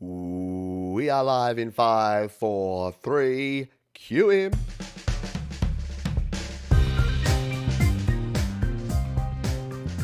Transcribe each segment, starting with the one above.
We are live in 5, 4, 3, cue him.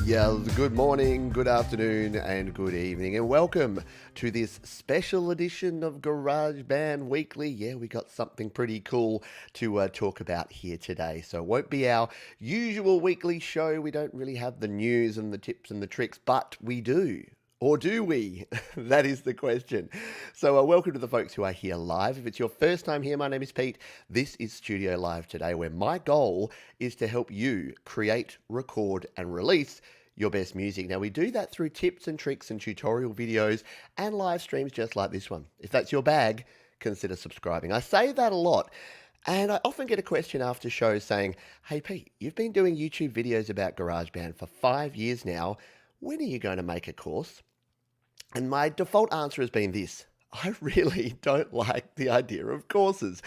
Yes, good morning, good afternoon, and good evening, and welcome to this special edition of GarageBand Weekly. Yeah, we got something pretty cool to talk about here today. So it won't be our usual weekly show. We don't really have the news and the tips and the tricks, but we do. Or do we? That is the question. So welcome to the folks who are here live. If it's your first time here, my name is Pete. This is Studio Live today, where my goal is to help you create, record, and release your best music. Now, we do that through tips and tricks and tutorial videos and live streams just like this one. If that's your bag, consider subscribing. I say that a lot. And I often get a question after shows saying, hey, Pete, you've been doing YouTube videos about GarageBand for 5 years now. When are you going to make a course? And my default answer has been this: I really don't like the idea of courses.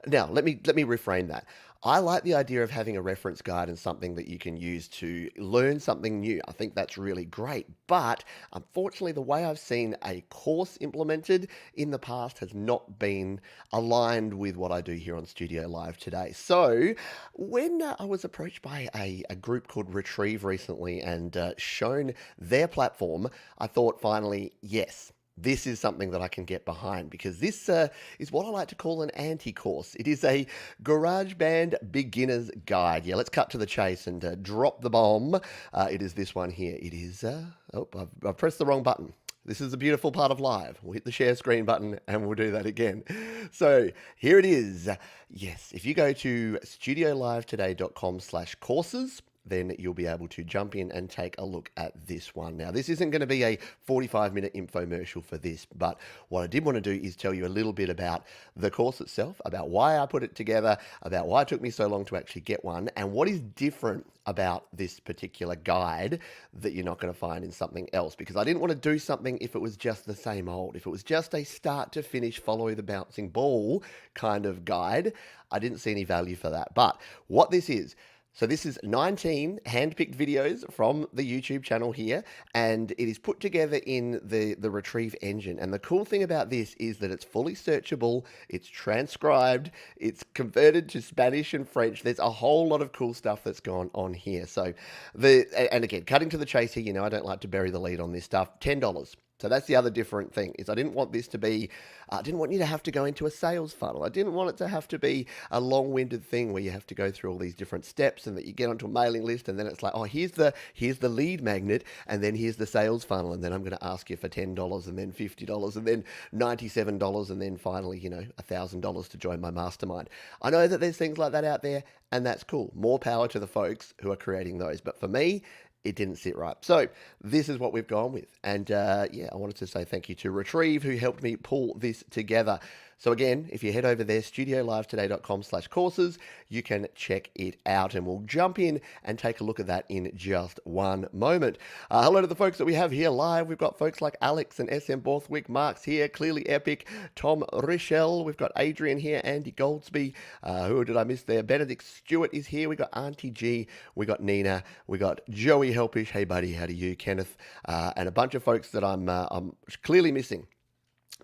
Now, let me reframe that. I like the idea of having a reference guide and something that you can use to learn something new. I think that's really great. But unfortunately, the way I've seen a course implemented in the past has not been aligned with what I do here on Studio Live today. So when I was approached by a group called Retrieve recently and shown their platform, I thought finally, yes, this is something that I can get behind, because this is what I like to call an anti-course. It is a GarageBand beginner's guide. Yeah, let's cut to the chase and drop the bomb. It is this one here. It is, I've pressed the wrong button. This is the beautiful part of live. We'll hit the share screen button and we'll do that again. So here it is. Yes, if you go to studiolivetoday.com/courses, then you'll be able to jump in and take a look at this one. Now, this isn't going to be a 45-minute infomercial for this, but what I did want to do is tell you a little bit about the course itself, about why I put it together, about why it took me so long to actually get one, and what is different about this particular guide that you're not going to find in something else. Because I didn't want to do something if it was just the same old. If it was just a start to finish, follow the bouncing ball kind of guide, I didn't see any value for that. But what this is, so this is 19 hand-picked videos from the YouTube channel here, and it is put together in the Retrieve engine. And the cool thing about this is that it's fully searchable, it's transcribed, it's converted to Spanish and French. There's a whole lot of cool stuff that's gone on here. So, and again, cutting to the chase here, you know, I don't like to bury the lead on this stuff. $10. So that's the other different thing, is I didn't want this to be, I didn't want you to have to go into a sales funnel. I didn't want it to have to be a long-winded thing where you have to go through all these different steps and that you get onto a mailing list and then it's like, oh, here's the lead magnet and then here's the sales funnel and then I'm going to ask you for $10 and then $50 and then $97 and then finally, you know, $1,000 to join my mastermind. I know that there's things like that out there and that's cool. More power to the folks who are creating those. But for me, it didn't sit right. So this is what we've gone with. And yeah, I wanted to say thank you to Retrieve, who helped me pull this together. So again, if you head over there, studiolivetoday.com/courses, you can check it out and we'll jump in and take a look at that in just one moment. Hello to the folks that we have here live. We've got folks like Alex and SM Borthwick, Mark's here, Clearly Epic, Tom Richel. We've got Adrian here, Andy Goldsby. Who did I miss there? Benedict Stewart is here. We got Auntie G. We got Nina. We got Joey Helpish. Hey buddy, how do you? Kenneth. And a bunch of folks that I'm clearly missing,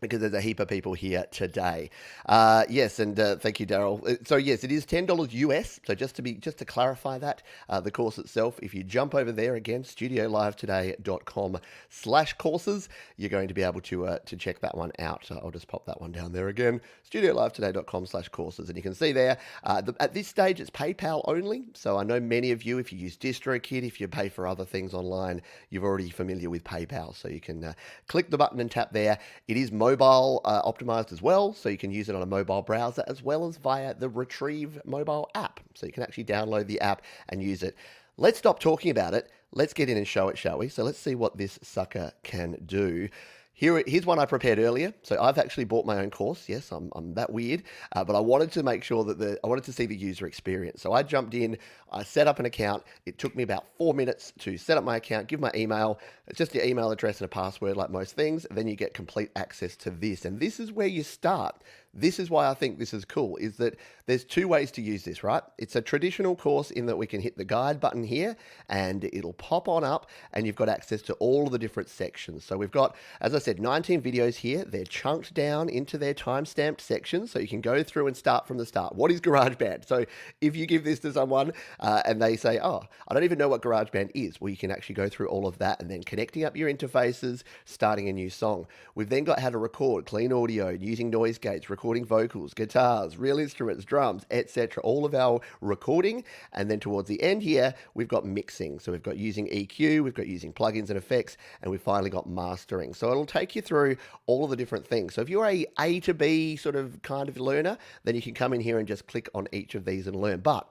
because there's a heap of people here today. Yes, and thank you, Daryl. So yes, it is $10 US. So just to clarify that, the course itself, if you jump over there again, studiolivetoday.com/courses, you're going to be able to check that one out. I'll just pop that one down there again, studiolivetoday.com/courses, and you can see there. At this stage, it's PayPal only. So I know many of you, if you use DistroKid, if you pay for other things online, you're already familiar with PayPal. So you can click the button and tap there. It is mobile optimized as well, so you can use it on a mobile browser as well as via the Retrieve mobile app. So you can actually download the app and use it. Let's stop talking about it. Let's get in and show it, shall we? So let's see what this sucker can do. Here's one I prepared earlier. So I've actually bought my own course. Yes, I'm that weird, but I wanted to make sure that I wanted to see the user experience. So I jumped in, I set up an account. It took me about 4 minutes to set up my account, give my email. It's just your email address and a password like most things. Then you get complete access to this. And this is where you start. This is why I think this is cool, is that there's two ways to use this, right? It's a traditional course in that we can hit the guide button here and it'll pop on up and you've got access to all of the different sections. So we've got, as I said, 19 videos here. They're chunked down into their time-stamped sections so you can go through and start from the start. What is GarageBand? So if you give this to someone and they say, oh, I don't even know what GarageBand is, well, you can actually go through all of that and then connecting up your interfaces, starting a new song. We've then got how to record, clean audio, using noise gates, recording vocals, guitars, real instruments, drums, etc. All of our recording. And then towards the end here, we've got mixing. So we've got using EQ, we've got using plugins and effects, and we've finally got mastering. So it'll take you through all of the different things. So if you're A to B sort of kind of learner, then you can come in here and just click on each of these and learn. But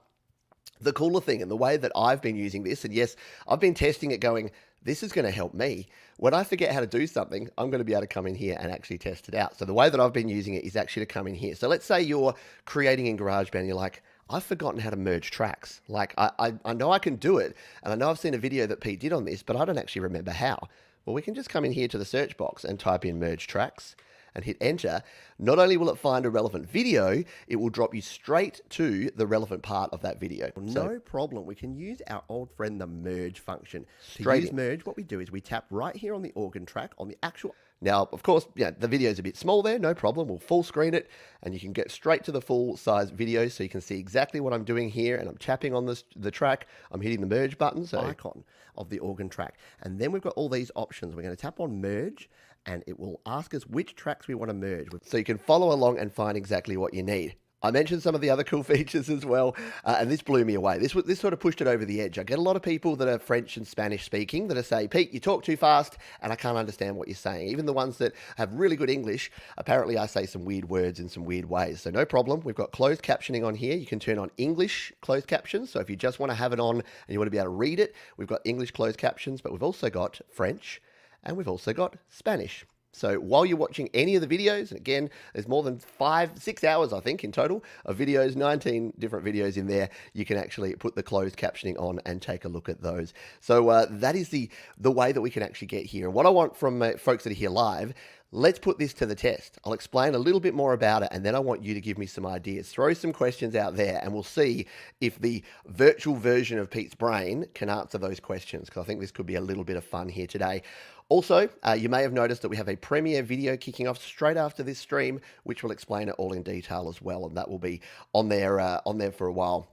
the cooler thing and the way that I've been using this, and yes, I've been testing it going, this is going to help me. When I forget how to do something, I'm going to be able to come in here and actually test it out. So the way that I've been using it is actually to come in here. So let's say you're creating in GarageBand and you're like, I've forgotten how to merge tracks. Like I know I can do it. And I know I've seen a video that Pete did on this, but I don't actually remember how. Well, we can just come in here to the search box and type in merge tracks and hit enter. Not only will it find a relevant video, it will drop you straight to the relevant part of that video. No problem. We can use our old friend, the merge function. To use merge, what we do is we tap right here on the organ track on the actual. Now, of course, yeah, the video is a bit small there, no problem. We'll full screen it and you can get straight to the full size video so you can see exactly what I'm doing here and I'm tapping on the track. I'm hitting the merge button, so icon of the organ track. And then we've got all these options. We're going to tap on merge and it will ask us which tracks we want to merge with. So you can follow along and find exactly what you need. I mentioned some of the other cool features as well, and this blew me away. This sort of pushed it over the edge. I get a lot of people that are French and Spanish speaking that are saying, Pete, you talk too fast and I can't understand what you're saying. Even the ones that have really good English, apparently I say some weird words in some weird ways. So no problem. We've got closed captioning on here. You can turn on English closed captions. So if you just want to have it on and you want to be able to read it, we've got English closed captions, but we've also got French and we've also got Spanish. So while you're watching any of the videos, and again, there's more than 6 hours, I think, in total of videos, 19 different videos in there, you can actually put the closed captioning on and take a look at those. So that is the way that we can actually get here. And what I want from folks that are here live, let's put this to the test. I'll explain a little bit more about it, and then I want you to give me some ideas. Throw some questions out there, and we'll see if the virtual version of Pete's brain can answer those questions, because I think this could be a little bit of fun here today. Also, you may have noticed that we have a premiere video kicking off straight after this stream, which will explain it all in detail as well, and that will be on there for a while.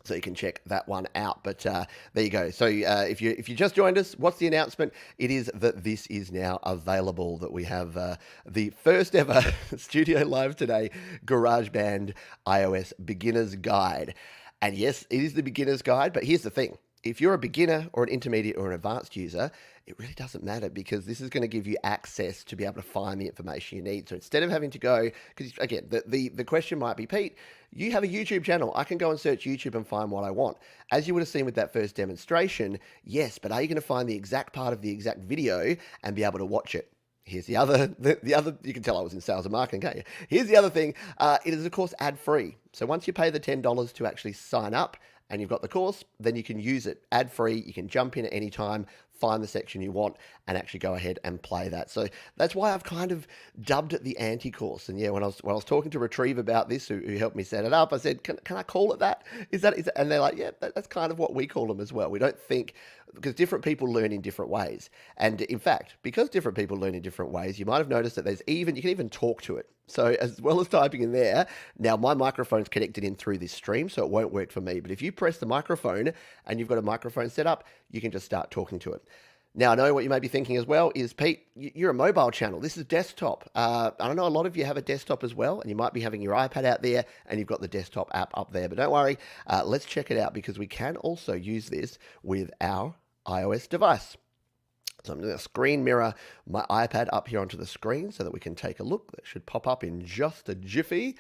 So you can check that one out. But there you go. So if you just joined us, what's the announcement? It is that this is now available, that we have the first ever Studio Live today GarageBand iOS Beginner's Guide. And yes, it is the beginner's guide, but here's the thing. If you're a beginner or an intermediate or an advanced user, it really doesn't matter, because this is going to give you access to be able to find the information you need. So instead of having to go, because again, the question might be, Pete, you have a YouTube channel. I can go and search YouTube and find what I want. As you would have seen with that first demonstration, yes, but are you going to find the exact part of the exact video and be able to watch it? Here's the other, you can tell I was in sales and marketing, can't you? Here's the other thing. It is, of course, ad-free. So once you pay the $10 to actually sign up, and you've got the course, then you can use it ad-free. You can jump in at any time, find the section you want, and actually go ahead and play that. So that's why I've kind of dubbed it the anti-course. And yeah, when I was talking to Retrieve about this, who helped me set it up, I said, can I call it that? Is that? And they're like, yeah, that's kind of what we call them as well. We don't think, because different people learn in different ways. And in fact, because different people learn in different ways, you might have noticed that you can even talk to it. So as well as typing in there, now my microphone's connected in through this stream, so it won't work for me. But if you press the microphone and you've got a microphone set up, you can just start talking to it. Now, I know what you may be thinking as well is, Pete, you're a mobile channel. This is desktop. I don't know, a lot of you have a desktop as well, and you might be having your iPad out there and you've got the desktop app up there. But don't worry, let's check it out, because we can also use this with our iOS device. So I'm going to screen mirror my iPad up here onto the screen so that we can take a look. That should pop up in just a jiffy.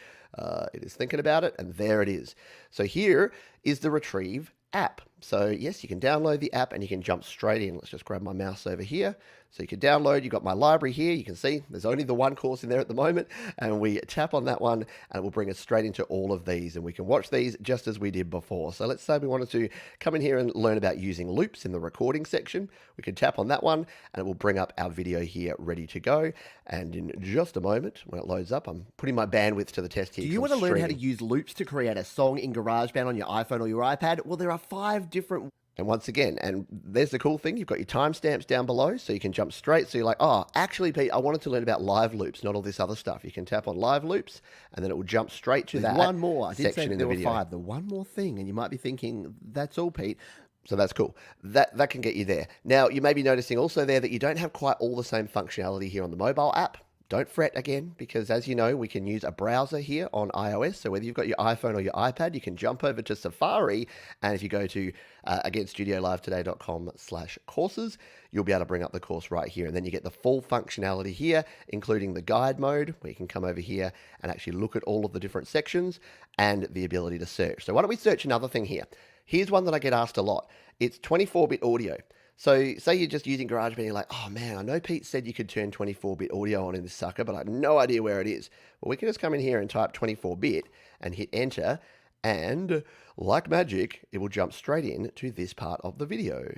It is thinking about it, and there it is. So here is the Retrieve app. So yes, you can download the app and you can jump straight in. Let's just grab my mouse over here. So you can download, you've got my library here. You can see there's only the one course in there at the moment. And we tap on that one and it will bring us straight into all of these. And we can watch these just as we did before. So let's say we wanted to come in here and learn about using loops in the recording section. We can tap on that one and it will bring up our video here ready to go. And in just a moment, when it loads up, I'm putting my bandwidth to the test here. Do you want to learn how to use loops to create a song in GarageBand on your iPhone or your iPad? Well, there are 5 different. And once again, and there's the cool thing, you've got your timestamps down below, so you can jump straight. So you're like, oh, actually, Pete, I wanted to learn about live loops, not all this other stuff. You can tap on live loops, and then it will jump straight to that one more. I did section say in there the were video. 5. The one more thing, and you might be thinking, that's all, Pete. So that's cool. That can get you there. Now, you may be noticing also there that you don't have quite all the same functionality here on the mobile app. Don't fret again, because as you know, we can use a browser here on iOS. So whether you've got your iPhone or your iPad, you can jump over to Safari. And if you go to, again, studiolivetoday.com/courses, you'll be able to bring up the course right here. And then you get the full functionality here, including the guide mode, where you can come over here and actually look at all of the different sections and the ability to search. So why don't we search another thing here? Here's one that I get asked a lot. It's 24-bit audio. So say you're just using GarageBand and you're like, oh man, I know Pete said you could turn 24-bit audio on in this sucker, but I have no idea where it is. Well, we can just come in here and type 24-bit and hit enter, and like magic, it will jump straight in to this part of the video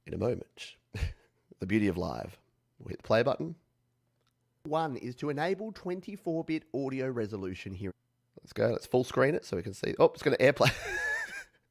in a moment. The beauty of live. We'll hit the play button. One is to enable 24-bit audio resolution here. Let's go. Let's full screen it so we can see. Oh, it's going to AirPlay.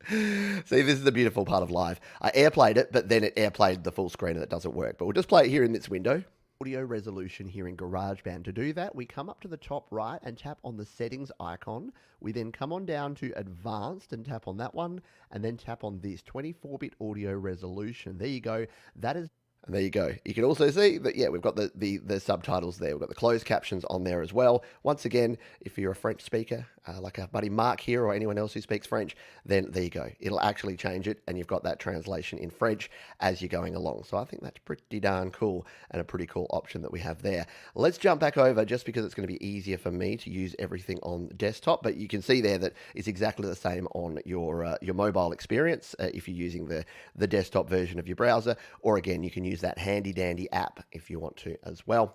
See, this is the beautiful part of live. I airplayed it, but then it airplayed the full screen and it doesn't work. But we'll just play it here in this window. Audio resolution here in GarageBand. To do that, we come up to the top right and tap on the settings icon. We then come on down to advanced and tap on that one, and then tap on this 24-bit audio resolution. There you go. That is. And there you go. You can also see that, yeah, we've got the subtitles there. We've got the closed captions on there as well. Once again, if you're a French speaker, like our buddy Mark here or anyone else who speaks French, then there you go. It'll actually change it, and you've got that translation in French as you're going along. So I think that's pretty darn cool and a pretty cool option that we have there. Let's jump back over just because it's going to be easier for me to use everything on desktop, but you can see there that it's exactly the same on your mobile experience if you're using the desktop version of your browser, or again, you can use that handy dandy app if you want to as well.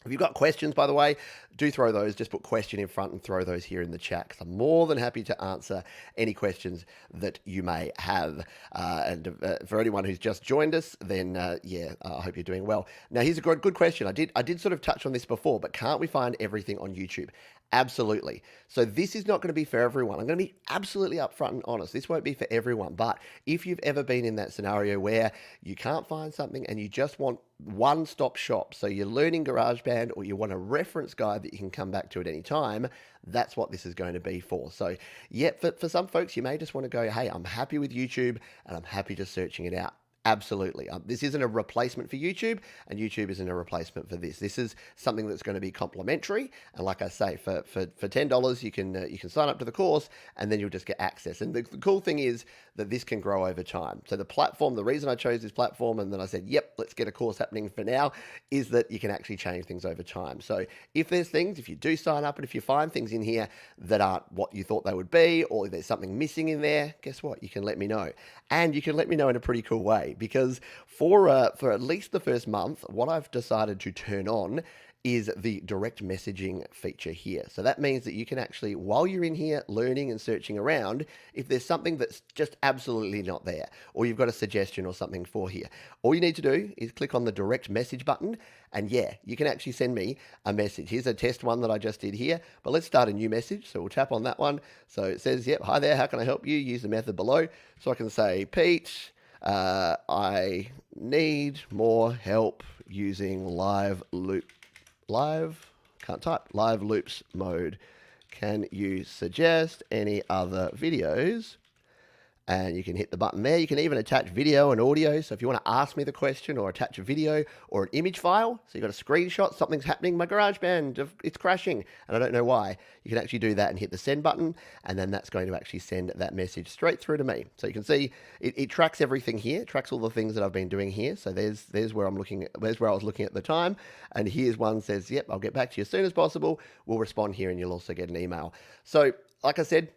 If you've got questions, by the way, do throw those. Just put question in front and throw those here in the chat, because I'm more than happy to answer any questions that you may have. For anyone who's just joined us, then yeah, I hope you're doing well. Now, here's a good question. I did sort of touch on this before, but can't we find everything on YouTube? Absolutely. So this is not going to be for everyone. I'm going to be absolutely upfront and honest. This won't be for everyone. But if you've ever been in that scenario where you can't find something and you just want one-stop shop, so you're learning GarageBand or you want a reference guide that you can come back to at any time, that's what this is going to be for. So yeah, for some folks, you may just want to go, hey, I'm happy with YouTube and I'm happy just searching it out. Absolutely. This isn't a replacement for YouTube, and YouTube isn't a replacement for this. This is something that's going to be complementary. And like I say, for $10, you can sign up to the course, and then you'll just get access. And the cool thing is that this can grow over time. So the platform, the reason I chose this platform, and then I said, yep, let's get a course happening for now, is that you can actually change things over time. So if there's things, if you do sign up, and if you find things in here that aren't what you thought they would be, or there's something missing in there, guess what? You can let me know. And you can let me know in a pretty cool way. Because for at least the first month, what I've decided to turn on is the direct messaging feature here. So that means that you can actually, while you're in here learning and searching around, if there's something that's just absolutely not there, or you've got a suggestion or something for here, all you need to do is click on the direct message button, and yeah, you can actually send me a message. Here's a test one that I just did here, but let's start a new message. So we'll tap on that one. So it says, yep, hi there, how can I help you? Use the method below. So I can say, Pete, I need more help using live loops mode. Can you suggest any other videos? And you can hit the button there. You can even attach video and audio. So if you want to ask me the question or attach a video or an image file, so you've got a screenshot, something's happening, my GarageBand, it's crashing, and I don't know why, you can actually do that and hit the send button, and then that's going to actually send that message straight through to me. So you can see it tracks everything here, it tracks all the things that I've been doing here. So there's where I'm looking at, there's where I was looking at the time, and here's one says, yep, I'll get back to you as soon as possible. We'll respond here, and you'll also get an email. So like I said,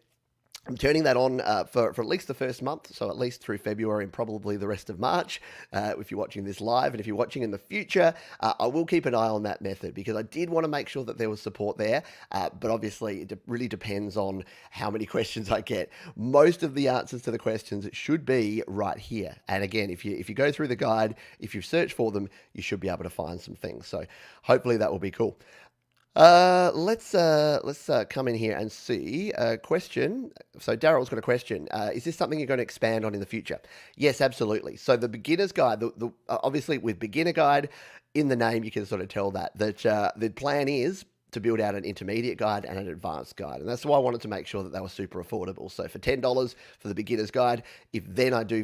I'm turning that on for at least the first month, so at least through February and probably the rest of March, if you're watching this live. And if you're watching in the future, I will keep an eye on that method because I did want to make sure that there was support there. But obviously, it really depends on how many questions I get. Most of the answers to the questions should be right here. And again, if you go through the guide, if you search for them, you should be able to find some things. So hopefully that will be cool. Let's come in here and see a question. So Daryl's got a question. Is this something you're going to expand on in the future? Yes, absolutely. So the beginner's guide, obviously with beginner guide in the name, you can sort of tell that the plan is to build out an intermediate guide and an advanced guide. And that's why I wanted to make sure that they were super affordable. So for $10 for the beginner's guide, if then I do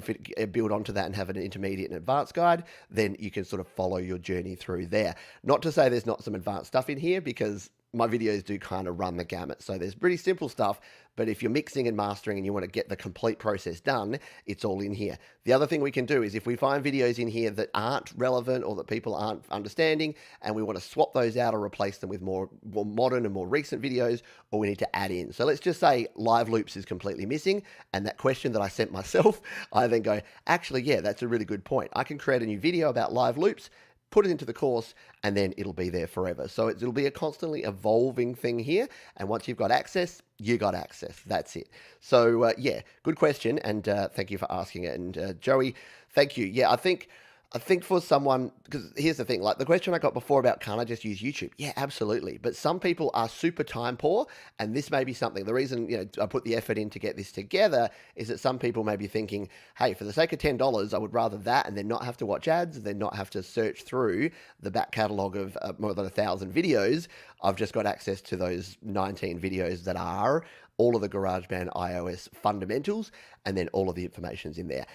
build onto that and have an intermediate and advanced guide, then you can sort of follow your journey through there. Not to say there's not some advanced stuff in here, because my videos do kind of run the gamut. So there's pretty simple stuff, but if you're mixing and mastering and you want to get the complete process done, it's all in here. The other thing we can do is if we find videos in here that aren't relevant or that people aren't understanding and we want to swap those out or replace them with more modern and more recent videos, or we need to add in. So let's just say live loops is completely missing, and that question that I sent myself, I then go, actually, yeah, that's a really good point. I can create a new video about live loops, put it into the course, and then it'll be there forever. So it'll be a constantly evolving thing here. And once you've got access, you got access. That's it. So yeah, good question. And thank you for asking it. And Joey, thank you. Yeah, I think for someone, because here's the thing, like the question I got before about can't I just use YouTube? Yeah, absolutely. But some people are super time poor, and this may be something. The reason I put the effort in to get this together is that some people may be thinking, hey, for the sake of $10, I would rather that and then not have to watch ads and then not have to search through the back catalog of more than 1,000 videos. I've just got access to those 19 videos that are all of the GarageBand iOS fundamentals, and then all of the information's in there.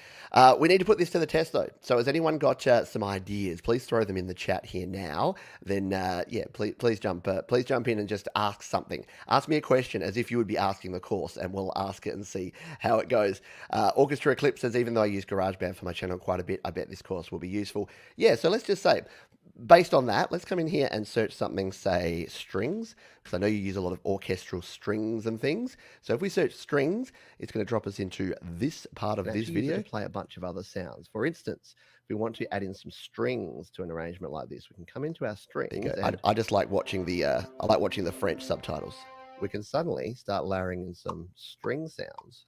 We need to put this to the test though. So has anyone got some ideas? Please throw them in the chat here now. Then yeah, please jump in and just ask something. Ask me a question as if you would be asking the course, and we'll ask it and see how it goes. Orchestra Eclipse says, even though I use GarageBand for my channel quite a bit, I bet this course will be useful. Yeah, so let's just say, based on that, let's come in here and search something, say strings, because I know you use a lot of orchestral strings and things. So if we search strings, it's going to drop us into this part of this video. To play a bunch of other sounds. For instance, if we want to add in some strings to an arrangement like this, we can come into our strings. I just like watching the French subtitles. We can suddenly start layering in some string sounds.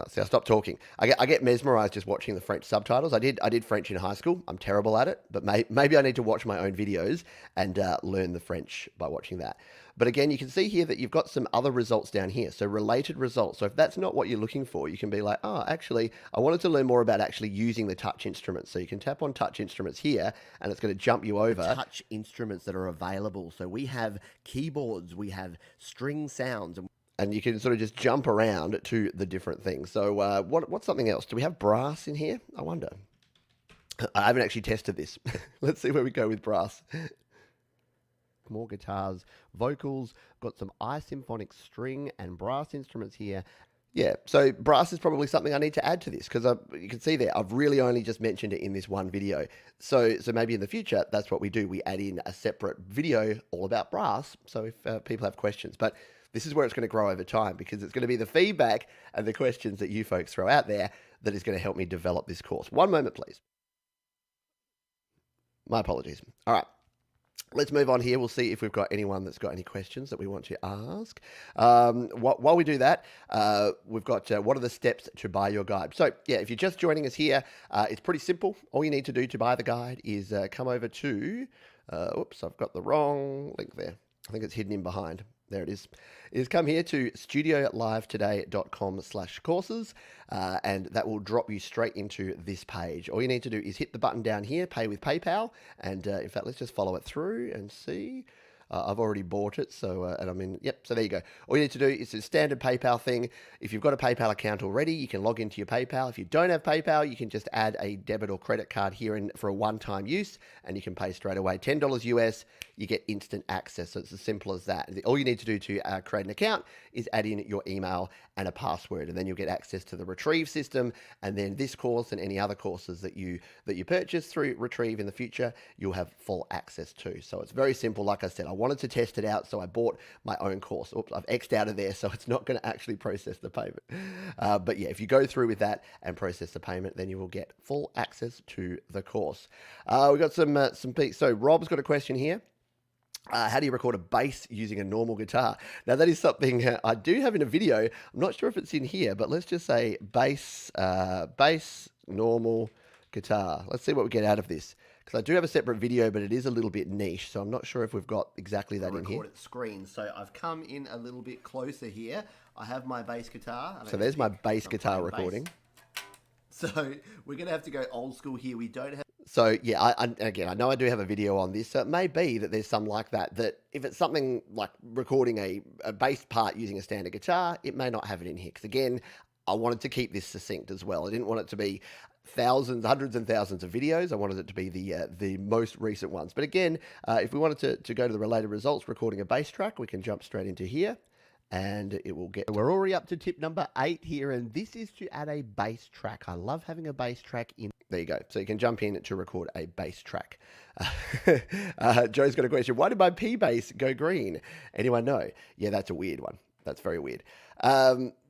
See, I stopped talking. I get mesmerized just watching the French subtitles. I did French in high school. I'm terrible at it, but maybe I need to watch my own videos and learn the French by watching that. But again, you can see here that you've got some other results down here. So related results. So if that's not what you're looking for, you can be like, oh, actually, I wanted to learn more about actually using the touch instruments. So you can tap on touch instruments here, and it's going to jump you over touch instruments that are available. So we have keyboards, we have string sounds, and you can sort of just jump around to the different things. So what's something else? Do we have brass in here? I wonder. I haven't actually tested this. Let's see where we go with brass. More guitars, vocals, got some I-symphonic string and brass instruments here. Yeah, so brass is probably something I need to add to this, because you can see there, I've really only just mentioned it in this one video. So maybe in the future, that's what we do. We add in a separate video all about brass, so if people have questions. But this is where it's going to grow over time, because it's going to be the feedback and the questions that you folks throw out there that is going to help me develop this course. One moment, please. My apologies. All right. Let's move on here. We'll see if we've got anyone that's got any questions that we want to ask. While we do that, we've got what are the steps to buy your guide? So yeah, if you're just joining us here, it's pretty simple. All you need to do to buy the guide is come over to, oops, I've got the wrong link there. I think it's hidden in behind. There it is. Come here to studiolivetoday.com/courses, and that will drop you straight into this page. All you need to do is hit the button down here, pay with PayPal, and in fact, let's just follow it through and see. I've already bought it, so and I'm in. Yep. So there you go. All you need to do is a standard PayPal thing. If you've got a PayPal account already, you can log into your PayPal. If you don't have PayPal, you can just add a debit or credit card here for a one-time use, and you can pay straight away. $10 US, you get instant access. So it's as simple as that. All you need to do to create an account is add in your email and a password, and then you'll get access to the Retrieve system. And then this course and any other courses that you purchase through Retrieve in the future, you'll have full access to. So it's very simple. Like I said, I wanted to test it out, so I bought my own course. Oops, I've X'd out of there, so it's not going to actually process the payment. But yeah, if you go through with that and process the payment, then you will get full access to the course. We've got some. So Rob's got a question here. How do you record a bass using a normal guitar? Now, that is something I do have in a video. I'm not sure if it's in here, but let's just say bass normal guitar. Let's see what we get out of this. Because I do have a separate video, but it is a little bit niche, so I'm not sure if we've got exactly that in here. Recorded screen. So I've come in a little bit closer here. I have my bass guitar. So there's my bass guitar recording. So we're going to have to go old school here. We don't have... So yeah, again, I know I do have a video on this, so it may be that there's some like that if it's something like recording a bass part using a standard guitar, it may not have it in here. Because again, I wanted to keep this succinct as well. I didn't want it to be thousands, hundreds and thousands of videos. I wanted it to be the most recent ones. But again, if we wanted to go to the related results, recording a bass track, we can jump straight into here. And it will get... We're already up to tip number 8 here, and this is to add a bass track. I love having a bass track in. There you go. So you can jump in to record a bass track. Joe's got a question. Why did my P bass go green? Anyone know? Yeah, that's a weird one. That's very weird.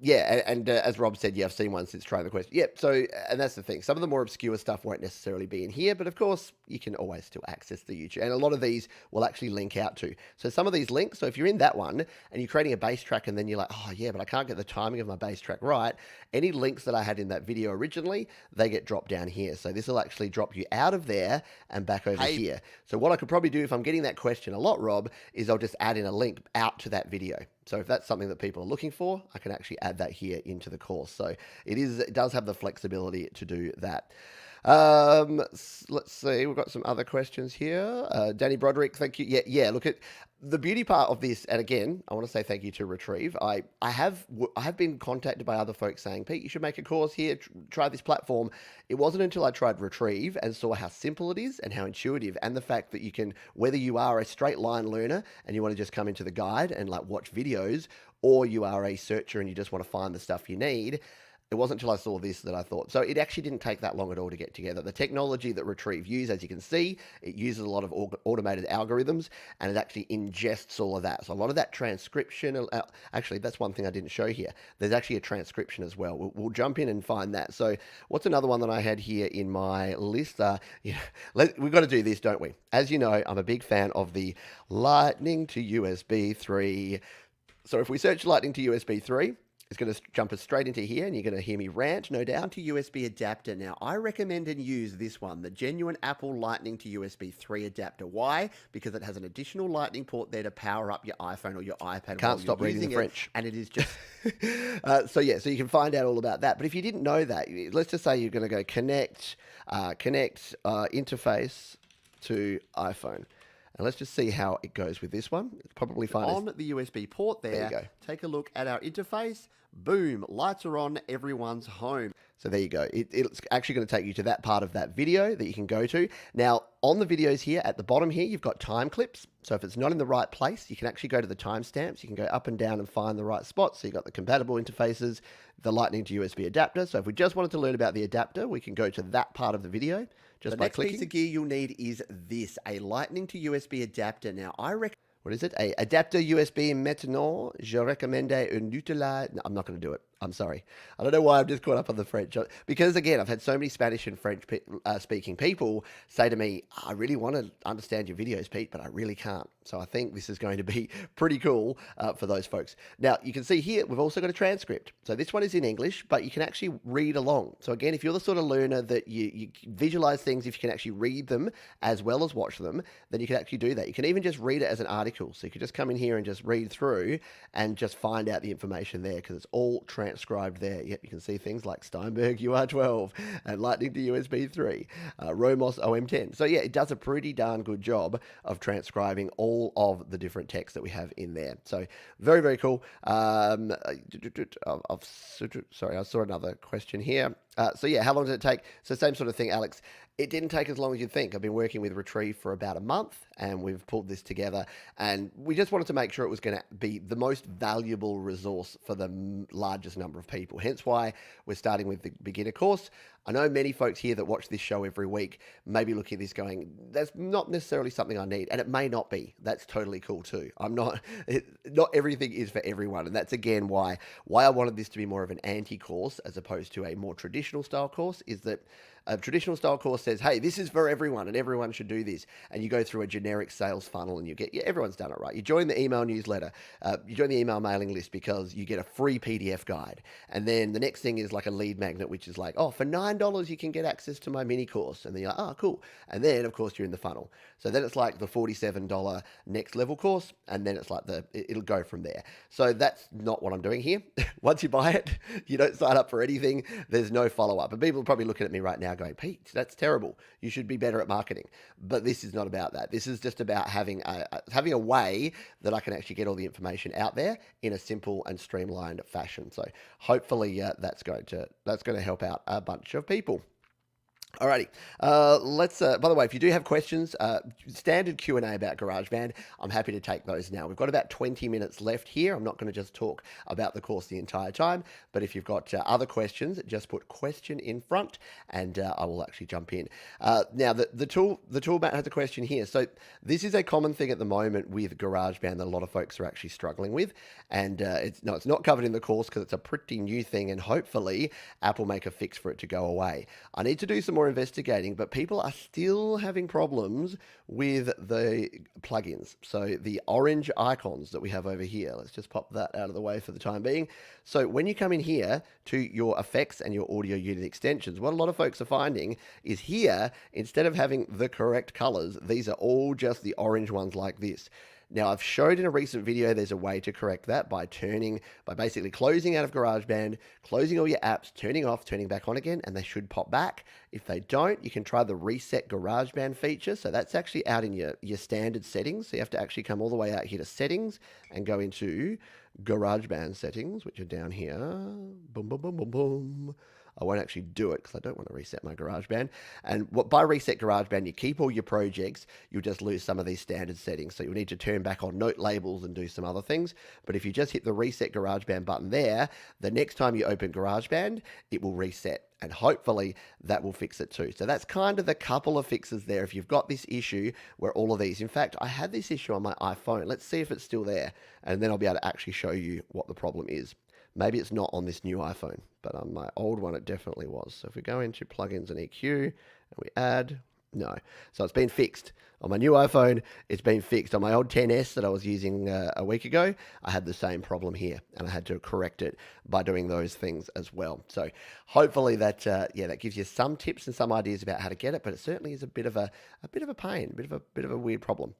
Yeah, and as Rob said, yeah, I've seen one since trying the question. Yep, so, and that's the thing. Some of the more obscure stuff won't necessarily be in here, but of course, you can always still access the YouTube. And a lot of these will actually link out to. So some of these links, so if you're in that one, and you're creating a bass track, and then you're like, oh yeah, but I can't get the timing of my bass track right, any links that I had in that video originally, they get dropped down here. So this will actually drop you out of there and back over here. So what I could probably do if I'm getting that question a lot, Rob, is I'll just add in a link out to that video. So if that's something that people are looking for, I can actually add that here into the course. So it does have the flexibility to do that. Let's see, we've got some other questions here. Danny Broderick, thank you. Yeah, look at the beauty part of this, and again, I want to say thank you to Retrieve. I have been contacted by other folks saying, Pete, you should make a course here, try this platform. It wasn't until I tried Retrieve and saw how simple it is and how intuitive, and the fact that you can, whether you are a straight line learner and you want to just come into the guide and like watch videos, or you are a searcher and you just want to find the stuff you need. It wasn't until I saw this that I thought. So it actually didn't take that long at all to get together. The technology that Retrieve use, as you can see, it uses a lot of automated algorithms, and it actually ingests all of that. So a lot of that transcription, actually, that's one thing I didn't show here. There's actually a transcription as well. We'll jump in and find that. So what's another one that I had here in my list? We've got to do this, don't we? As you know, I'm a big fan of the Lightning to USB 3. So if we search Lightning to USB 3, it's going to jump us straight into here, and you're going to hear me rant, no doubt. To USB adapter. Now, I recommend and use this one, the genuine Apple Lightning to USB 3 adapter. Why? Because it has an additional Lightning port there to power up your iPhone or your iPad. Can't stop reading the French. And it is just... So you can find out all about that. But if you didn't know that, let's just say you're going to go connect interface to iPhone. And let's just see how it goes with this one. It's probably fine. On the USB port there, you go. Take a look at our interface. Boom, lights are on, everyone's home. So there you go. It's actually going to take you to that part of that video that you can go to. Now, on the videos here, at the bottom here, you've got time clips. So if it's not in the right place, you can actually go to the timestamps. You can go up and down and find the right spot. So you've got the compatible interfaces, the Lightning to USB adapter. So if we just wanted to learn about the adapter, we can go to that part of the video just by clicking. The next piece of gear you'll need is this, a Lightning to USB adapter. Now, I reckon... What is it? A adapter USB maintenant. Je recommende un utilage. No, I'm not going to do it. I'm sorry. I don't know why I'm just caught up on the French. Because, again, I've had so many Spanish and French speaking people say to me, I really want to understand your videos, Pete, but I really can't. So I think this is going to be pretty cool for those folks. Now, you can see here, we've also got a transcript. So this one is in English, but you can actually read along. So again, if you're the sort of learner that you visualize things, if you can actually read them as well as watch them, then you can actually do that. You can even just read it as an article. So you could just come in here and just read through and just find out the information there, because it's all transcribed transcribed there. Yep, you can see things like Steinberg UR12 and Lightning to USB 3, Romos OM10. So yeah, it does a pretty darn good job of transcribing all of the different text that we have in there. So very, very cool. Sorry, I saw another question here. So yeah, how long did it take? So same sort of thing, Alex. It didn't take as long as you'd think. I've been working with Retrieve for about a month, and we've pulled this together, and we just wanted to make sure it was going to be the most valuable resource for the largest number of people. Hence why we're starting with the beginner course. I know many folks here that watch this show every week may be looking at this going, that's not necessarily something I need, and it may not be. That's totally cool too. Not everything is for everyone, and that's again why I wanted this to be more of an anti-course as opposed to a more traditional style course, is that a traditional style course says, hey, this is for everyone and everyone should do this. And you go through a generic sales funnel and everyone's done it, right? You join the email newsletter, you join the email mailing list because you get a free PDF guide. And then the next thing is like a lead magnet, which is like, oh, for $9, you can get access to my mini course. And then you're like, oh, cool. And then, of course, you're in the funnel. So then it's like the $47 next level course. And then it's like it'll go from there. So that's not what I'm doing here. Once you buy it, you don't sign up for anything. There's no follow up. And people are probably looking at me right now going, Pete, that's terrible. You should be better at marketing. But this is not about that. This is just about having a way that I can actually get all the information out there in a simple and streamlined fashion. So hopefully that's going to help out a bunch of people. Alrighty, let's, by the way, if you do have questions, standard Q&A about GarageBand, I'm happy to take those now. We've got about 20 minutes left here. I'm not going to just talk about the course the entire time, but if you've got other questions, just put question in front and I will actually jump in. Now, the toolmat has a question here. So this is a common thing at the moment with GarageBand that a lot of folks are actually struggling with, and it's not covered in the course because it's a pretty new thing, and hopefully Apple make a fix for it to go away. I need to do some more investigating, but people are still having problems with the plugins. So the orange icons that we have over here, let's just pop that out of the way for the time being. So when you come in here to your effects and your audio unit extensions, what a lot of folks are finding is here, instead of having the correct colors, these are all just the orange ones like this. Now, I've showed in a recent video there's a way to correct that by basically closing out of GarageBand, closing all your apps, turning off, turning back on again, and they should pop back. If they don't, you can try the Reset GarageBand feature. So that's actually out in your standard settings. So you have to actually come all the way out here to Settings and go into GarageBand Settings, which are down here. Boom, boom, boom, boom, boom. I won't actually do it because I don't want to reset my GarageBand. And by Reset GarageBand, you keep all your projects, you'll just lose some of these standard settings. So you'll need to turn back on note labels and do some other things. But if you just hit the Reset GarageBand button there, the next time you open GarageBand, it will reset. And hopefully that will fix it too. So that's kind of the couple of fixes there. If you've got this issue where all of these, in fact, I had this issue on my iPhone. Let's see if it's still there. And then I'll be able to actually show you what the problem is. Maybe it's not on this new iPhone, but on my old one, it definitely was. So if we go into plugins and EQ and we add, no. So it's been fixed. On my new iPhone, it's been fixed. On my old XS that I was using a week ago, I had the same problem here, and I had to correct it by doing those things as well. So hopefully that that gives you some tips and some ideas about how to get it, but it certainly is a bit of a pain, a bit of a weird problem.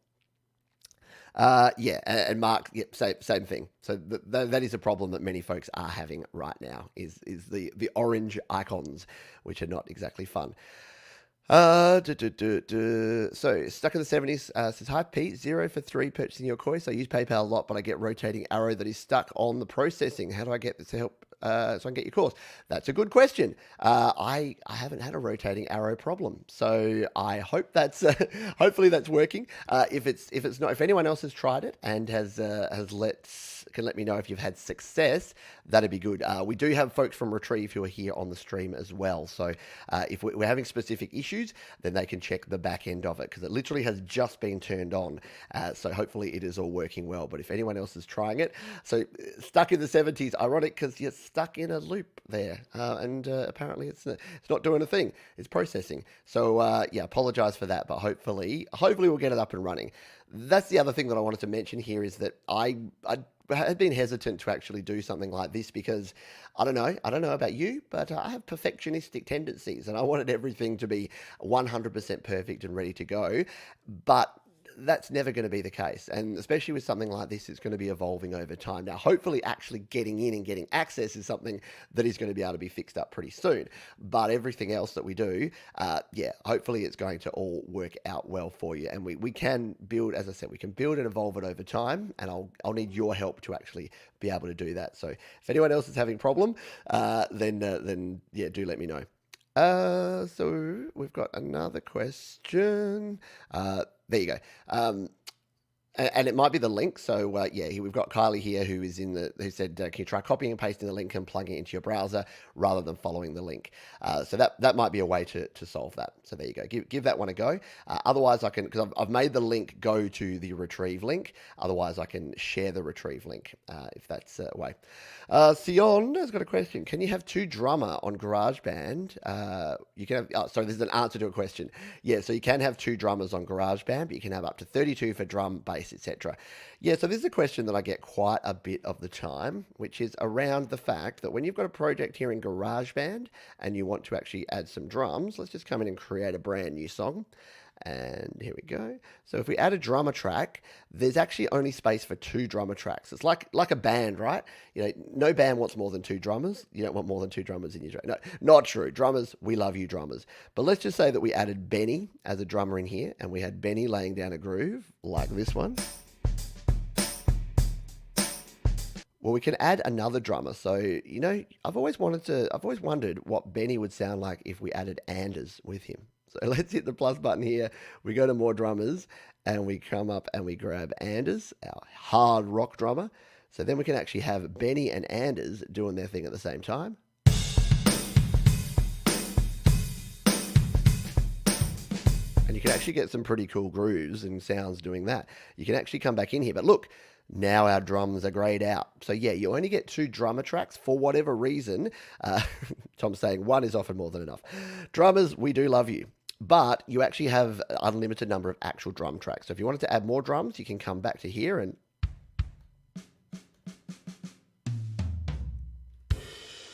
And Mark, same thing. So that is a problem that many folks are having right now, is the orange icons, which are not exactly fun. So stuck in the 70s, says, hi Pete, 0 for 3 purchasing your course. I use PayPal a lot, but I get rotating arrow that is stuck on the processing. How do I get this to help so I can get your course? That's a good question. I haven't had a rotating arrow problem, so I hope that's hopefully that's working. If it's not, if anyone else has tried it and can let me know if you've had success, that'd be good. We do have folks from Retrieve who are here on the stream as well, so if we're having specific issues, then they can check the back end of it, because it literally has just been turned on. So hopefully it is all working well. But if anyone else is trying it, so stuck in the 70s, ironic because you're stuck in a loop there, and apparently it's not doing a thing. It's processing. So apologize for that, but hopefully we'll get it up and running. That's the other thing that I wanted to mention here, is that I had been hesitant to actually do something like this because I don't know about you, but I have perfectionistic tendencies and I wanted everything to be 100% perfect and ready to go. But that's never going to be the case. And especially with something like this, it's going to be evolving over time. Now, hopefully actually getting in and getting access is something that is going to be able to be fixed up pretty soon. But everything else that we do, yeah, hopefully it's going to all work out well for you. And we can build, as I said, we can build and evolve it over time. And I'll need your help to actually be able to do that. So if anyone else is having a problem, then yeah, do let me know. So we've got another question. There you go. And it might be the link. So yeah, we've got Kylie here who said, can you try copying and pasting the link and plugging it into your browser rather than following the link? So that might be a way to solve that. So there you go. Give that one a go. Otherwise I can, because I've made the link go to the retrieve link. Otherwise I can share the retrieve link if that's a way. Sion has got a question. Can you have two drummer on GarageBand? You can have, sorry, this is an answer to a question. Yeah, so you can have two drummers on GarageBand, but you can have up to 32 for drum, bass, etc. Yeah, so this is a question that I get quite a bit of the time, which is around the fact that when you've got a project here in GarageBand and you want to actually add some drums, let's just come in and create a brand new song. And here we go. So if we add a drummer track, there's actually only space for two drummer tracks. It's like a band, right? You know, no band wants more than two drummers. You don't want more than two drummers in your track. No, not true. Drummers, we love you drummers. But let's just say that we added Benny as a drummer in here, and we had Benny laying down a groove like this one. Well, we can add another drummer. So, you know, I've always wondered what Benny would sound like if we added Anders with him. So let's hit the plus button here. We go to more drummers and we come up and we grab Anders, our hard rock drummer. So then we can actually have Benny and Anders doing their thing at the same time. And you can actually get some pretty cool grooves and sounds doing that. You can actually come back in here, but look, now our drums are grayed out. So yeah, you only get two drummer tracks for whatever reason. Tom's saying one is often more than enough. Drummers, we do love you. But you actually have an unlimited number of actual drum tracks. So if you wanted to add more drums, you can come back to here and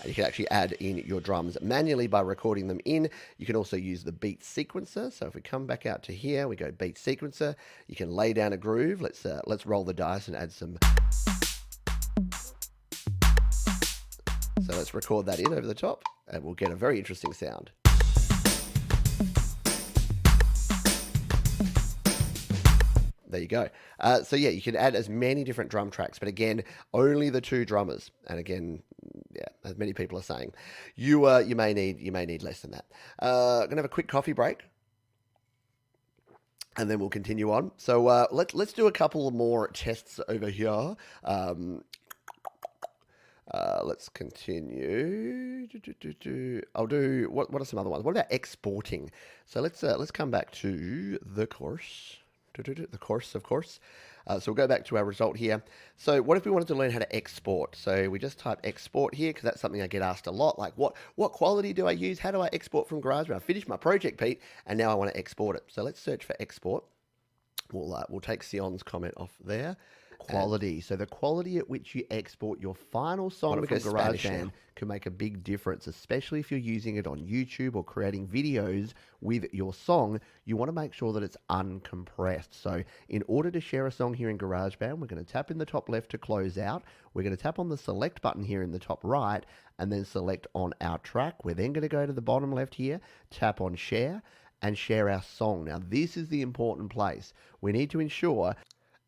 you can actually add in your drums manually by recording them in. You can also use the beat sequencer. So if we come back out to here, we go beat sequencer. You can lay down a groove. Let's roll the dice and add some. So let's record that in over the top and we'll get a very interesting sound. There you go. So yeah, you can add as many different drum tracks, but again, only the two drummers. And again, yeah, as many people are saying, you may need less than that. Gonna have a quick coffee break, and then we'll continue on. So let's do a couple more tests over here. Let's continue. I'll do what are some other ones? What about exporting? So let's come back to the course. The course, of course. So we'll go back to our result here. So what if we wanted to learn how to export? So we just type export here because that's something I get asked a lot. Like what quality do I use? How do I export from GarageBand? I finished my project, Pete, and now I want to export it. So let's search for export. We'll take Sion's comment off there. Quality. So the quality at which you export your final song from GarageBand can make a big difference, especially if you're using it on YouTube or creating videos with your song. You want to make sure that it's uncompressed. So in order to share a song here in GarageBand, we're going to tap in the top left to close out. We're going to tap on the select button here in the top right and then select on our track. We're then going to go to the bottom left here, tap on share and share our song. Now this is the important place. We need to ensure.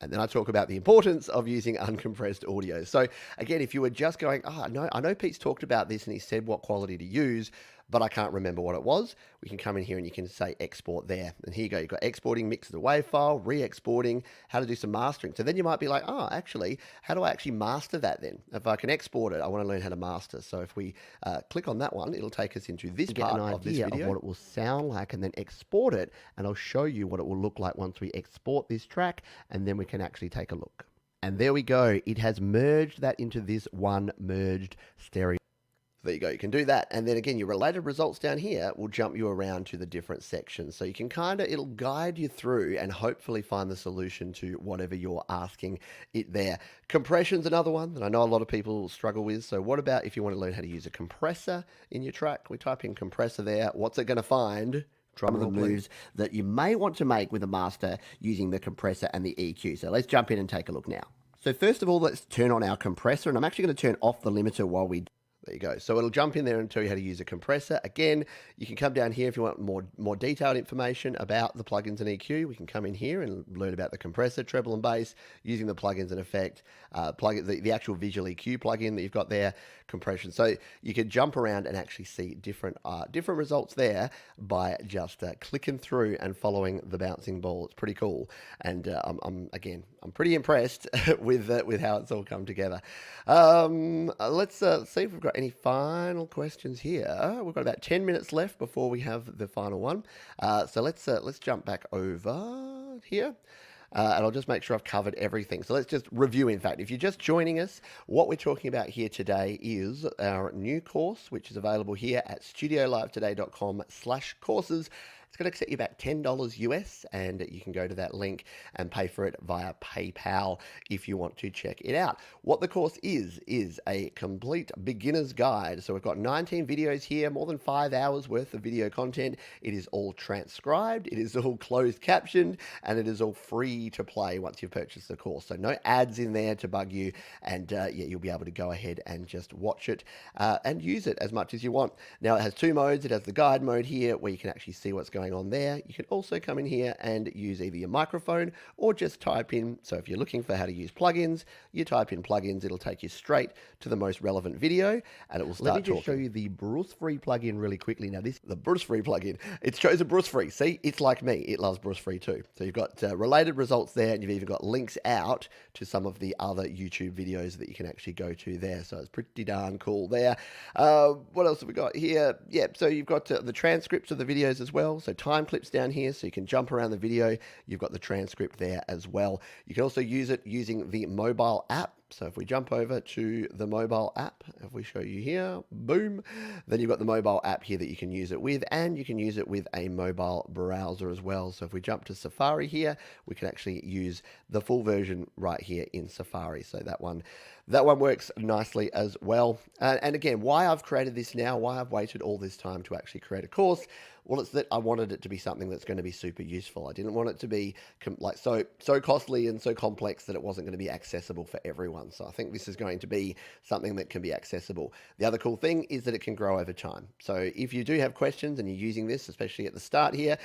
And then I talk about the importance of using uncompressed audio. So again, if you were just going, no, I know Pete's talked about this and he said what quality to use, but I can't remember what it was, we can come in here and you can say export there. And here you go, you've got exporting, mix to the WAV file, re-exporting, how to do some mastering. So then you might be like, actually, how do I actually master that then? If I can export it, I want to learn how to master. So if we click on that one, it'll take us into this part of this video. Of what it will sound like and then export it. And I'll show you what it will look like once we export this track and then we can actually take a look. And there we go. It has merged that into this one merged stereo. There you go, you can do that. And then again, your related results down here will jump you around to the different sections. So you can it'll guide you through and hopefully find the solution to whatever you're asking it there. Compression's another one that I know a lot of people struggle with. So what about if you want to learn how to use a compressor in your track? We type in compressor there. What's it going to find? some of the moves that you may want to make with a master using the compressor and the EQ. So let's jump in and take a look now. So first of all, let's turn on our compressor, and I'm actually going to turn off the limiter while we... There you go. So it'll jump in there and tell you how to use a compressor. Again, you can come down here if you want more detailed information about the plugins and EQ. We can come in here and learn about the compressor, treble and bass, using the plugins and effect, the actual visual EQ plugin that you've got there, compression. So you can jump around and actually see different results there by just clicking through and following the bouncing ball. It's pretty cool. And I'm pretty impressed with how it's all come together. Let's see if we've got any final questions here. We've got about 10 minutes left before we have the final one. So let's jump back over here. And I'll just make sure I've covered everything. So let's just review. In fact, if you're just joining us, what we're talking about here today is our new course, which is available here at studiolivetoday.com/courses. It's going to set you back $10 US, and you can go to that link and pay for it via PayPal if you want to check it out. What the course is a complete beginner's guide. So we've got 19 videos here, more than 5 hours worth of video content. It is all transcribed, it is all closed captioned, and it is all free to play once you've purchased the course. So no ads in there to bug you, and you'll be able to go ahead and just watch it and use it as much as you want. Now it has two modes. It has the guide mode here where you can actually see what's going on there. You can also come in here and use either your microphone or just type in. So if you're looking for how to use plugins, you type in plugins, it'll take you straight to the most relevant video, and it will start talking. Let me just show you the Bruce Free plugin really quickly. Now the Bruce Free plugin, it shows a Bruce Free. See, it's like me. It loves Bruce Free too. So you've got related results there, and you've even got links out to some of the other YouTube videos that you can actually go to there. So it's pretty darn cool there. What else have we got here? Yeah, so you've got the transcripts of the videos as well. So time clips down here, so you can jump around the video. You've got the transcript there as well. You can also use it using the mobile app. So if we jump over to the mobile app, if we show you here, boom, then you've got the mobile app here that you can use it with, and you can use it with a mobile browser as well. So if we jump to Safari here, we can actually use the full version right here in Safari. So that one works nicely as well. And again, why I've created this now, why I've waited all this time to actually create a course, well, it's that I wanted it to be something that's going to be super useful. I didn't want it to be like so costly and so complex that it wasn't going to be accessible for everyone. So I think this is going to be something that can be accessible. The other cool thing is that it can grow over time. So if you do have questions and you're using this, especially at the start here,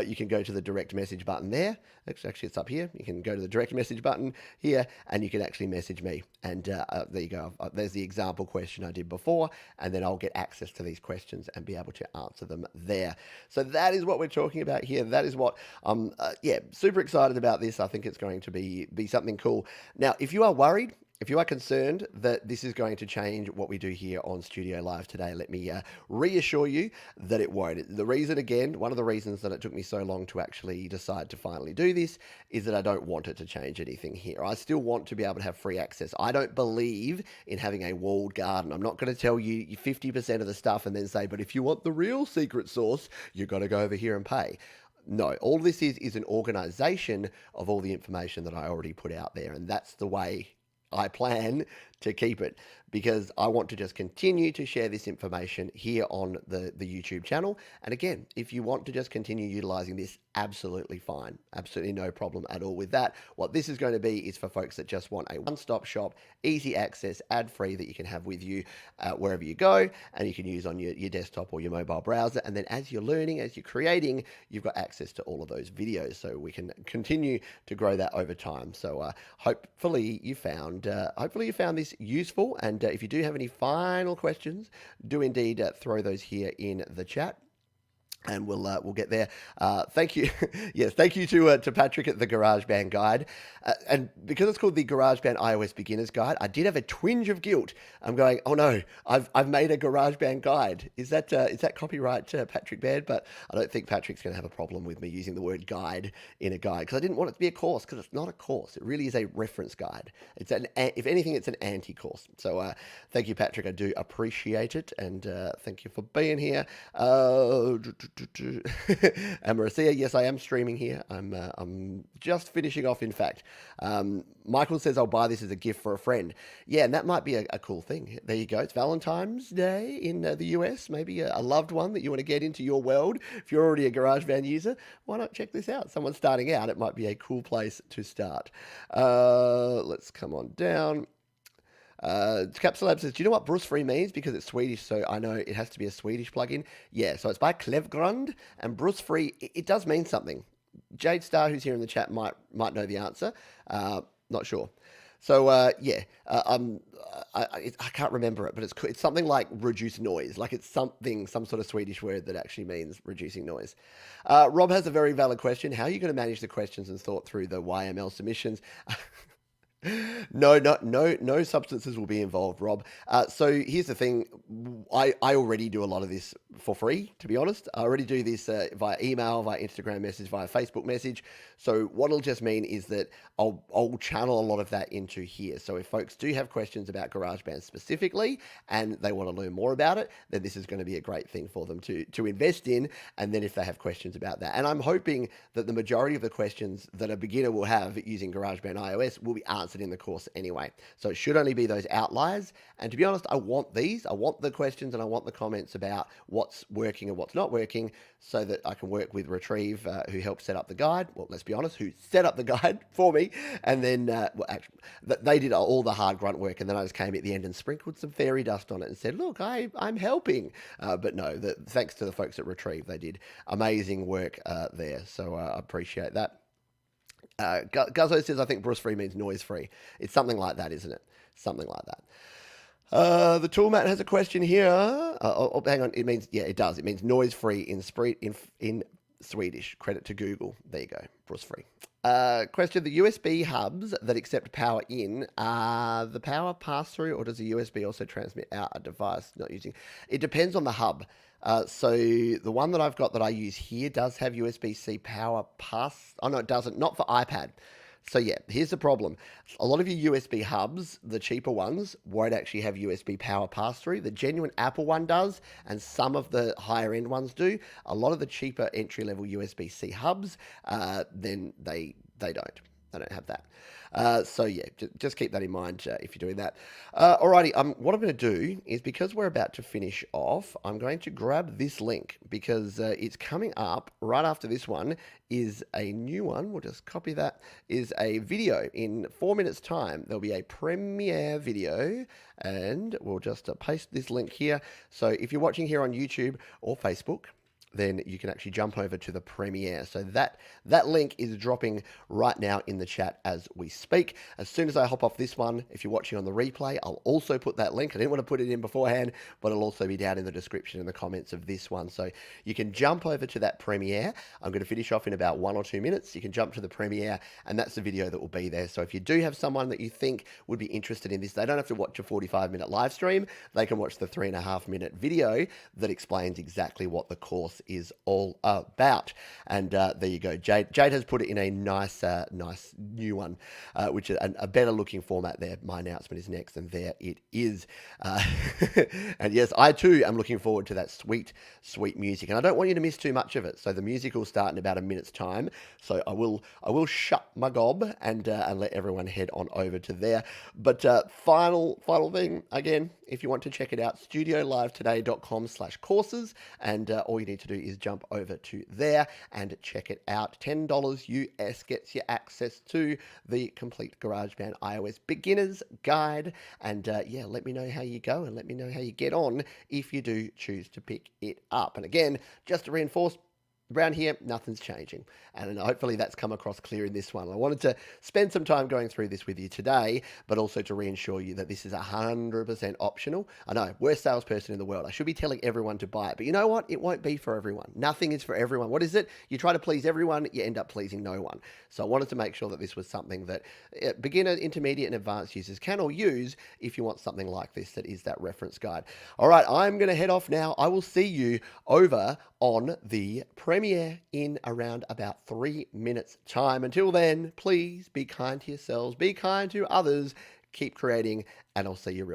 you can go to the direct message button there. Actually, it's up here. You can go to the direct message button here, and you can actually message me. And there you go. There's the example question I did before, and then I'll get access to these questions and be able to answer them there. So that is what we're talking about here. That is what I'm super excited about this. I think it's going to be something cool. Now, if you are worried, if you are concerned that this is going to change what we do here on Studio Live today, let me reassure you that it won't. The reason, again, one of the reasons that it took me so long to actually decide to finally do this is that I don't want it to change anything here. I still want to be able to have free access. I don't believe in having a walled garden. I'm not going to tell you 50% of the stuff and then say, but if you want the real secret sauce, you've got to go over here and pay. No, all this is an organization of all the information that I already put out there, and that's the way I plan to keep it, because I want to just continue to share this information here on the YouTube channel. And again, if you want to just continue utilizing this, absolutely fine. Absolutely no problem at all with that. What this is going to be is for folks that just want a one-stop shop, easy access, ad-free that you can have with you wherever you go, and you can use on your desktop or your mobile browser. And then as you're learning, as you're creating, you've got access to all of those videos, so we can continue to grow that over time. So hopefully you found this useful, and if you do have any final questions, do indeed throw those here in the chat, and we'll get there. Thank you. Yes, thank you to Patrick at the GarageBand Guide. And because it's called the GarageBand iOS Beginner's Guide, I did have a twinge of guilt. I'm going, oh no, I've made a GarageBand Guide. Is that copyright, Patrick Baird? But I don't think Patrick's going to have a problem with me using the word guide in a guide, because I didn't want it to be a course, because it's not a course. It really is a reference guide. If anything, it's an anti-course. So thank you, Patrick. I do appreciate it, and thank you for being here. And Marcia, yes, I am streaming here. I'm just finishing off, in fact. Michael says I'll buy this as a gift for a friend. Yeah, and that might be a cool thing. There you go. It's Valentine's Day in the US. Maybe a loved one that you want to get into your world. If you're already a GarageBand user, why not check this out? Someone starting out, it might be a cool place to start. Let's come on down. Capsulab says, do you know what Brusfree means? Because it's Swedish, so I know it has to be a Swedish plugin. Yeah, so it's by Klevgrund, and Brusfree, it does mean something. Jade Star, who's here in the chat, might know the answer. Not sure. So I can't remember it, but it's something like reduce noise. Like it's some sort of Swedish word that actually means reducing noise. Rob has a very valid question. How are you going to manage the questions and sort through the YML submissions? No substances will be involved, Rob. So here's the thing. I already do a lot of this for free, to be honest. I already do this via email, via Instagram message, via Facebook message. So what it'll just mean is that I'll channel a lot of that into here. So if folks do have questions about GarageBand specifically and they want to learn more about it, then this is going to be a great thing for them to invest in. And then if they have questions about that, and I'm hoping that the majority of the questions that a beginner will have using GarageBand iOS will be answered in the course anyway. So it should only be those outliers. And to be honest, I want these. I want the questions and I want the comments about what's working and what's not working so that I can work with Retrieve, who helped set up the guide. Well, let's be honest, who set up the guide for me. And then actually, they did all the hard grunt work. And then I just came at the end and sprinkled some fairy dust on it and said, look, I'm helping. But no, thanks to the folks at Retrieve, they did amazing work there. So I appreciate that. Guzzo says, I think Brusfree means noise-free. It's something like that, isn't it? Something like that. The Toolmat has a question here. Hang on. It means, yeah, it does. It means noise-free in Swedish. Credit to Google. There you go. Brusfree. Question, the USB hubs that accept power in, are the power pass-through, or does the USB also transmit out a device not using? It depends on the hub. So the one that I've got that I use here does have USB-C power pass. Oh, no, it doesn't. Not for iPad. So yeah, here's the problem. A lot of your USB hubs, the cheaper ones, won't actually have USB power pass-through. The genuine Apple one does, and some of the higher-end ones do. A lot of the cheaper entry-level USB-C hubs, then they don't. They don't have that. So yeah, just keep that in mind if you're doing that. Alrighty, what I'm going to do is, because we're about to finish off, I'm going to grab this link because it's coming up right after this one is a new one. We'll just copy that. Is a video in 4 minutes time. There'll be a premiere video and we'll just paste this link here. So if you're watching here on YouTube or Facebook, then you can actually jump over to the premiere. So that link is dropping right now in the chat as we speak. As soon as I hop off this one, if you're watching on the replay, I'll also put that link. I didn't want to put it in beforehand, but it'll also be down in the description and the comments of this one. So you can jump over to that premiere. I'm going to finish off in about 1 or 2 minutes. You can jump to the premiere, and that's the video that will be there. So if you do have someone that you think would be interested in this, they don't have to watch a 45-minute live stream. They can watch the 3.5-minute video that explains exactly what the course is all about. And there you go. Jade has put it in a nice new one, which is a better looking format there. My announcement is next, and there it is. And yes, I too am looking forward to that sweet music, and I don't want you to miss too much of it. So the music will start in about a minute's time. So I will shut my gob and let everyone head on over to there. But final thing, again, if you want to check it out, studiolivetoday.com/courses, and all you need to do is jump over to there and check it out. $10 US gets you access to the complete GarageBand iOS beginners guide. And yeah, let me know how you go and let me know how you get on if you do choose to pick it up. And again, just to reinforce, around here, nothing's changing. And hopefully that's come across clear in this one. I wanted to spend some time going through this with you today, but also to reassure you that this is 100% optional. I know, worst salesperson in the world. I should be telling everyone to buy it, but you know what? It won't be for everyone. Nothing is for everyone. What is it? You try to please everyone, you end up pleasing no one. So I wanted to make sure that this was something that beginner, intermediate, and advanced users can all use if you want something like this that is that reference guide. All right, I'm going to head off now. I will see you over on the premiere in around about 3 minutes time. Until then, please be kind to yourselves, be kind to others, keep creating, and I'll see you real soon.